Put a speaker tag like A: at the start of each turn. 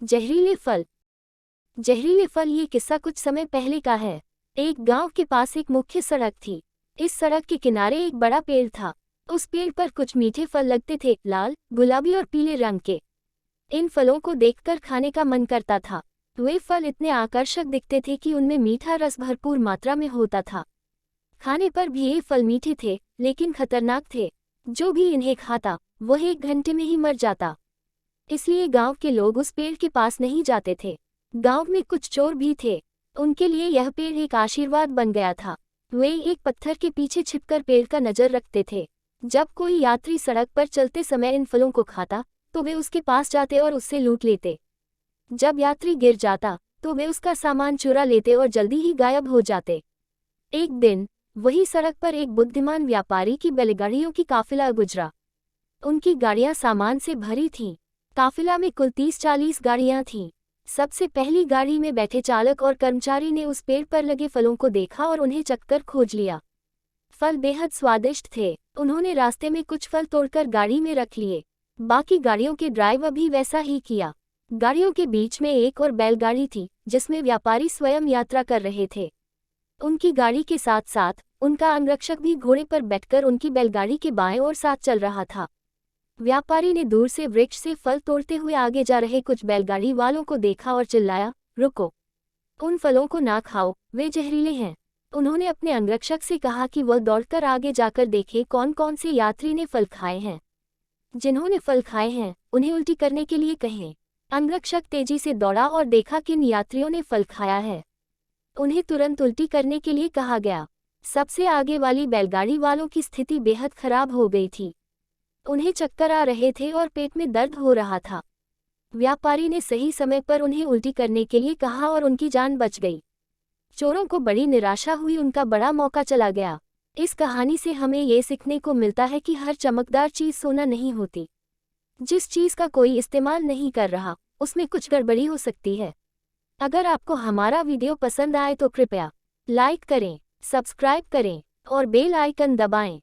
A: जहरीले फल। जहरीले फल ये किस्सा कुछ समय पहले का है। एक गांव के पास एक मुख्य सड़क थी। इस सड़क के किनारे एक बड़ा पेड़ था। उस पेड़ पर कुछ मीठे फल लगते थे, लाल, गुलाबी और पीले रंग के। इन फलों को देखकर खाने का मन करता था। वे फल इतने आकर्षक दिखते थे कि उनमें मीठा रस भरपूर मात्रा में होता था। खाने पर भी ये फल मीठे थे, लेकिन खतरनाक थे। जो भी इन्हें खाता वह 1 घंटे में ही मर जाता। इसलिए गांव के लोग उस पेड़ के पास नहीं जाते थे। गांव में कुछ चोर भी थे। उनके लिए यह पेड़ एक आशीर्वाद बन गया था। वे एक पत्थर के पीछे छिपकर पेड़ का नजर रखते थे। जब कोई यात्री सड़क पर चलते समय इन फलों को खाता तो वे उसके पास जाते और उससे लूट लेते। जब यात्री गिर जाता तो वे उसका सामान चुरा लेते और जल्दी ही गायब हो जाते। एक दिन वही सड़क पर एक बुद्धिमान व्यापारी की बैलगाड़ियों की काफिला गुजरा। उनकी गाड़ियां सामान से भरी थीं। काफिला में कुल 30-40 गाड़ियां थीं। सबसे पहली गाड़ी में बैठे चालक और कर्मचारी ने उस पेड़ पर लगे फलों को देखा और उन्हें चखकर खोज लिया। फल बेहद स्वादिष्ट थे। उन्होंने रास्ते में कुछ फल तोड़कर गाड़ी में रख लिए। बाकी गाड़ियों के ड्राइवर भी वैसा ही किया। गाड़ियों के बीच में एक और बैलगाड़ी थी जिसमें व्यापारी स्वयं यात्रा कर रहे थे। उनकी गाड़ी के साथ साथ उनका अंगरक्षक भी घोड़े पर बैठकर उनकी बैलगाड़ी के बाएं ओर साथ चल रहा था। व्यापारी ने दूर से वृक्ष से फल तोड़ते हुए आगे जा रहे कुछ बैलगाड़ी वालों को देखा और चिल्लाया, रुको, उन फलों को ना खाओ, वे जहरीले हैं। उन्होंने अपने अंगरक्षक से कहा कि वह दौड़कर आगे जाकर देखे कौन कौन से यात्री ने फल खाए हैं। जिन्होंने फल खाए हैं उन्हें उल्टी करने के लिए कहें। अंगरक्षक तेजी से दौड़ा और देखा किन यात्रियों ने फल खाया है। उन्हें तुरंत उल्टी करने के लिए कहा गया। सबसे आगे वाली बैलगाड़ी वालों की स्थिति बेहद खराब हो गई थी। उन्हें चक्कर आ रहे थे और पेट में दर्द हो रहा था। व्यापारी ने सही समय पर उन्हें उल्टी करने के लिए कहा और उनकी जान बच गई। चोरों को बड़ी निराशा हुई, उनका बड़ा मौका चला गया। इस कहानी से हमें ये सीखने को मिलता है कि हर चमकदार चीज़ सोना नहीं होती। जिस चीज़ का कोई इस्तेमाल नहीं कर रहा उसमें कुछ गड़बड़ी हो सकती है। अगर आपको हमारा वीडियो पसंद आए तो कृपया लाइक करें, सब्सक्राइब करें और बेल आइकन दबाएं।